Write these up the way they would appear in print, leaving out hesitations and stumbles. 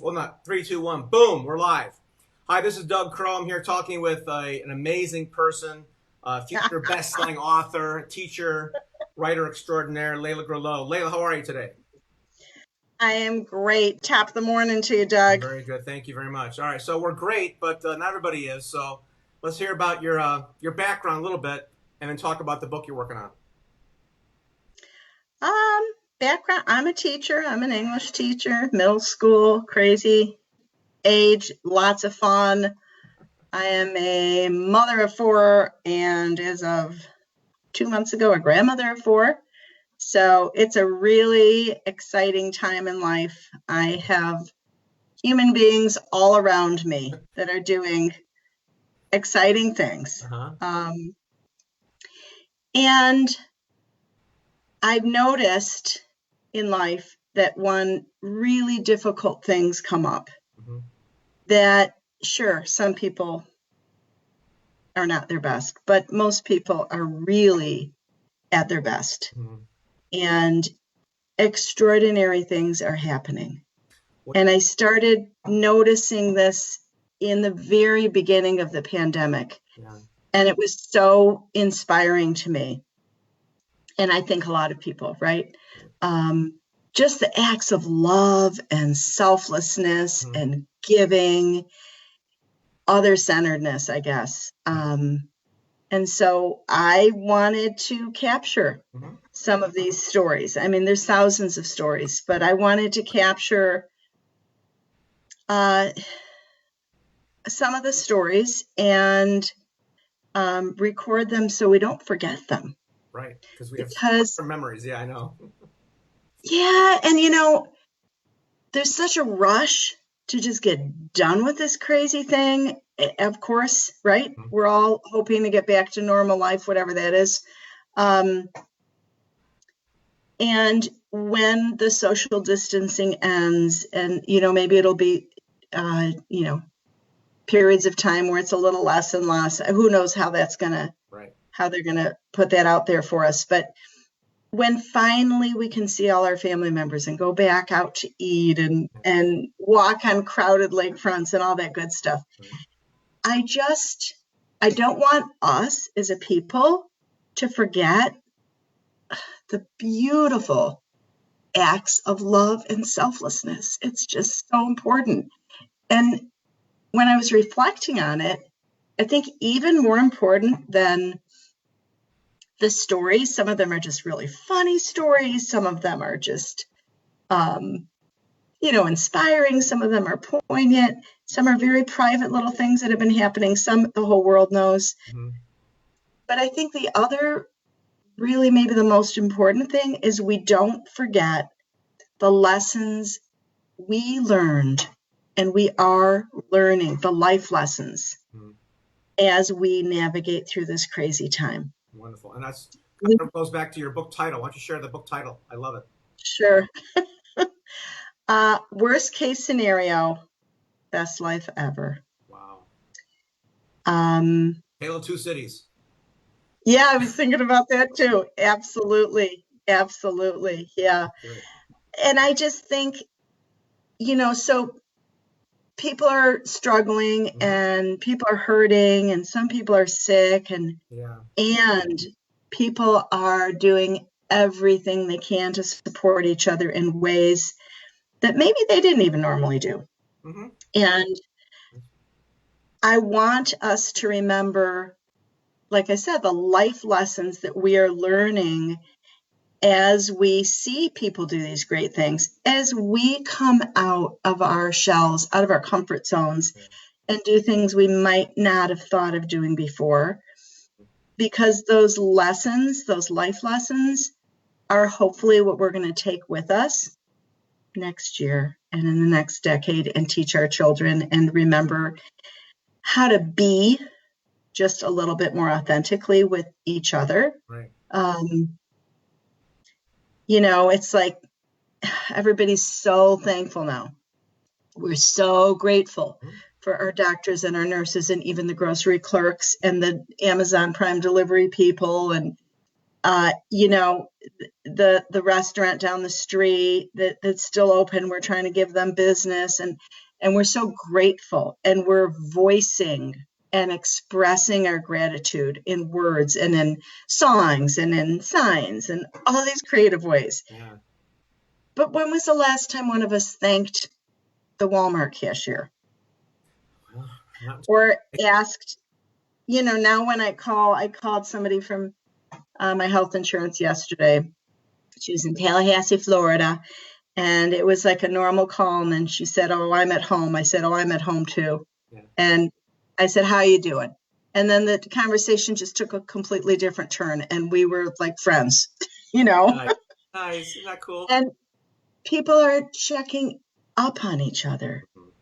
Well, not three, two, one. Boom, we're live. Hi, this is Doug Crow. I'm here talking with an amazing person, future best-selling author, teacher, writer extraordinaire, Layla Groleau. Layla, how are you today? I am great. Top of the morning to you, I'm Doug. very good. Thank you very much. All right, so we're great, but not everybody is. So let's hear about your background a little bit, and then talk about the book you're working on. Um, Background, I'm a teacher. I'm an English teacher, middle school, crazy age, lots of fun. I am a mother of four, and as of 2 months ago, a grandmother of four. So it's a really exciting time in life. I have human beings all around me that are doing exciting things. Uh huh. And I've noticed in life that when really difficult things come up, Hmm. that sure, some people are not their best, but most people are really at their best. Hmm. And extraordinary things are happening. What? And I started noticing this in the very beginning of the pandemic. Yeah. And it was so inspiring to me. And I think a lot of people, right? Um, just the acts of love and selflessness Hmm. and giving, other centeredness, I guess. And so I wanted to capture Hmm. some of these stories. I mean, there's thousands of stories, but I wanted to capture uh, some of the stories and record them so we don't forget them. Right, because we have Because, short-term memories. Yeah, I know. yeah, and there's such a rush to just get done with this crazy thing. Of course, right? Mhm. We're all hoping to get back to normal life, whatever that is. Um, and when the social distancing ends, and maybe it'll be, uh, you know, periods of time where it's a little less and less. Who knows Right. how they're gonna put that out there for us? But when finally we can see all our family members and go back out to eat and walk on crowded lakefronts and all that good stuff, Right. I just I don't want us as a people to forget the beautiful acts of love and selflessness. It's just so important. And when I was reflecting on it, I think even more important than the stories, some of them are just really funny stories, some of them are just um, inspiring. Some of them are poignant. Some are very private little things that have been happening. Some the whole world knows. Hmm. But I think the other, really maybe the most important thing is we don't forget the lessons we learned and we are learning the life lessons Hmm. as we navigate through this crazy time. Wonderful. And that's kind of goes back to your book title. Why don't you share the book title? I love it. Sure. Worst case scenario, best life ever. Wow. Um, Tale of Two Cities. Yeah, I was thinking about that too. Absolutely. Absolutely. Yeah. Great. And I just think, so people are struggling Hmm. and people are hurting and some people are sick Yeah. and people are doing everything they can to support each other in ways that maybe they didn't even normally do. Hmm. And I want us to remember, like I said, the life lessons that we are learning as we see people do these great things, as we come out of our shells, out of our comfort zones, and do things we might not have thought of doing before, because those lessons, those life lessons, are hopefully what we're going to take with us next year and in the next decade and teach our children and remember how to be just a little bit more authentically with each other. Right. Um, it's like everybody's so thankful now. We're so grateful Mhm. for our doctors and our nurses and even the grocery clerks and the Amazon Prime delivery people. And You know, the restaurant down the street that's still open, we're trying to give them business, and we're so grateful, and we're voicing and expressing our gratitude in words and in songs and in signs and all these creative ways. Yeah. But when was the last time one of us thanked the Walmart cashier Well, not, or asked, you know, now when I called somebody from my health insurance yesterday. She was in Tallahassee, Florida, and it was like a normal call. And then she said, "Oh, I'm at home." I said, "Oh, I'm at home too." yeah. And I said, "How are you doing?" And then the conversation just took a completely different turn, and we were like friends, you know. Nice. Nice. Isn't that cool? And people are checking up on each other, Mhm.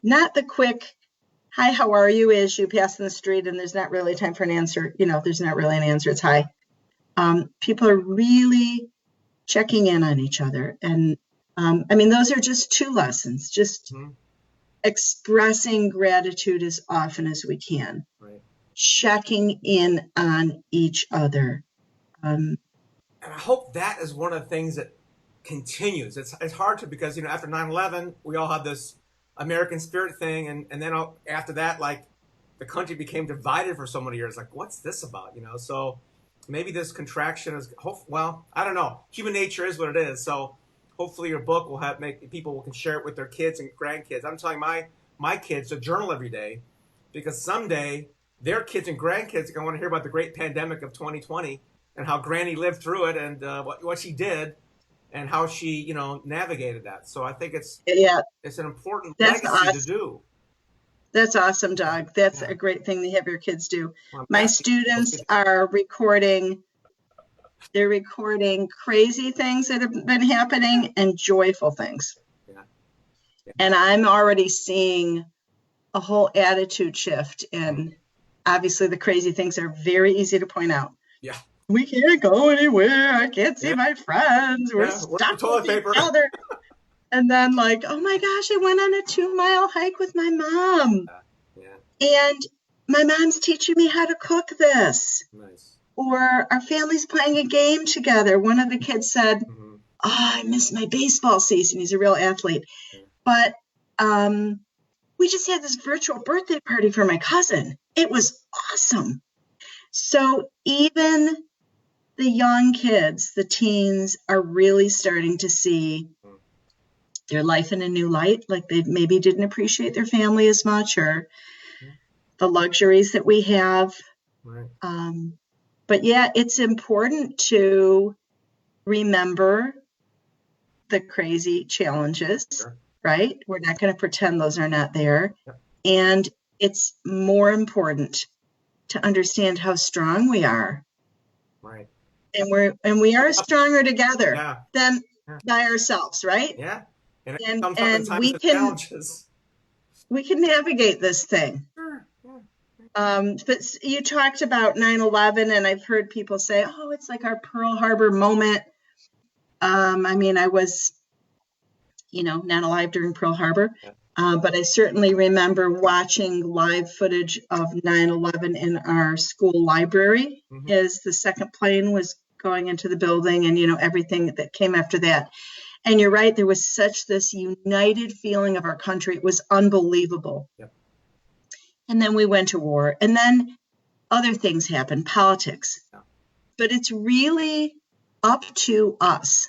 not the quick, "Hi, how are you?" as you pass in the street, and there's not really time for an answer. You know, there's not really an answer. It's hi. People are really checking in on each other. And I mean, those are just two lessons, just Mhm. expressing gratitude as often as we can, Right. checking in on each other. Um, And I hope that is one of the things that continues. It's hard to, because after 9/11 we all had this American spirit thing, and then after that, like, the country became divided for so many years. Like, what's this about? So maybe this contraction is well, I don't know. Human nature is what it is. So hopefully your book will make people can share it with their kids and grandkids. I'm telling my kids to journal every day, because someday their kids and grandkids are going to want to hear about the great pandemic of 2020 and how Granny lived through it, and what she did, and how she navigated that. So I think yeah, it's an important that's legacy to awesome. do. That's awesome, Yeah, Doug. That's yeah. a great thing to have your kids do. Well, I'm My asking those students kids. are they're recording crazy things that have been happening and joyful things. Yeah, yeah. And I'm already seeing a whole attitude shift. Mm. And obviously, the crazy things are very easy to point out. Yeah, We can't go anywhere. I can't see yeah, my friends. We're yeah. Where's the stuck with toilet each paper? other. And then, like, oh my gosh, I went on a 2-mile hike with my mom. Yeah, yeah. And my mom's teaching me how to cook this. Nice. Or our family's playing a game together. One of the kids said, Mm-hmm. "Oh, I miss my baseball season." He's a real athlete. Yeah. But we just had this virtual birthday party for my cousin. It was awesome. So even the young kids, the teens, are really starting to see Mm. their life in a new light. Like, they maybe didn't appreciate their family as much, or Yeah. the luxuries that we have. Right. But yeah, it's important to remember the crazy challenges, Sure. right? We're not going to pretend those are not there. Yep. And it's more important to understand how strong we are. Right. And we are stronger together Yeah. than Yeah. by ourselves, right? Yeah. And it And comes up in and times we of can challenges. navigate this thing. Sure. Yeah. But you talked about 9/11, and I've heard people say, "Oh, it's like our Pearl Harbor moment." I mean, I was, not alive during Pearl Harbor, Yeah. but I certainly remember watching live footage of 9/11 in our school library Mm-hmm. as the second plane was going into the building, and everything that came after that. And you're right, there was such this united feeling of our country. It was unbelievable. Yep. And then we went to war, and then other things happened, politics. Yeah. But it's really up to us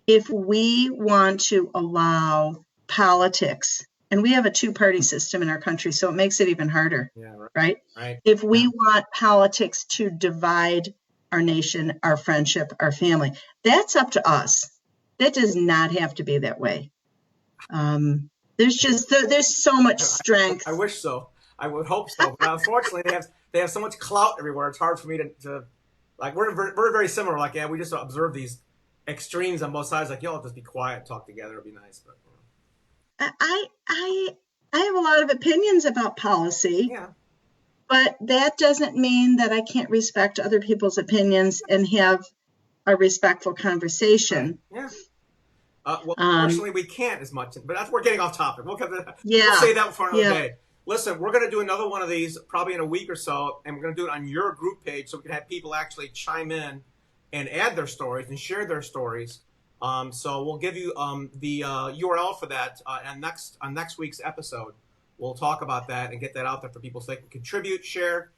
if we want to allow politics, and we have a two-party system in our country, so it makes it even harder, Yeah. Right. right? Right. If we Yeah. want politics to divide our nation, our friendship, our family, that's up to us. That does not have to be that way. There's so much strength. I wish so. I would hope so, but unfortunately, they have so much clout everywhere. It's hard for me to like. We're very similar. Like, yeah, we just observe these extremes on both sides. Like, yo, just be quiet, talk together, it'd be nice. But I I I have a lot of opinions about policy, yeah, but that doesn't mean that I can't respect other people's opinions and have a respectful right, conversation. yeah. Well, Um, unfortunately, we can't as much. But we're getting off topic. We'll yeah, say that for another yeah. day. Listen, we're going to do another one of these probably in a week or so, and we're going to do it on your group page so we can have people actually chime in and add their stories and share their stories. So we'll give you the URL for that on next week's episode. We'll talk about that and get that out there for people so they can contribute, share,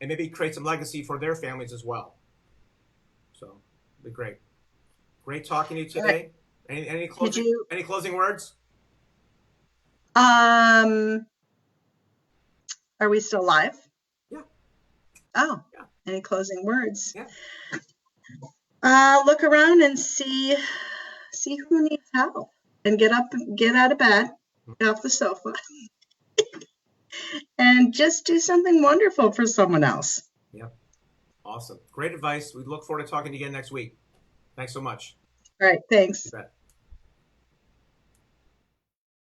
and maybe create some legacy for their families as well. So it'll be great. Great talking to you today. Any closing words? Are we still live? Yeah. Oh, Yeah. any closing words? Yeah. Look around and see who needs help, and get out of bed, get off the sofa, and just do something wonderful for someone else. Yep. Awesome. Great advice. We look forward to talking to you again next week. Thanks so much. All right. Thanks. You bet.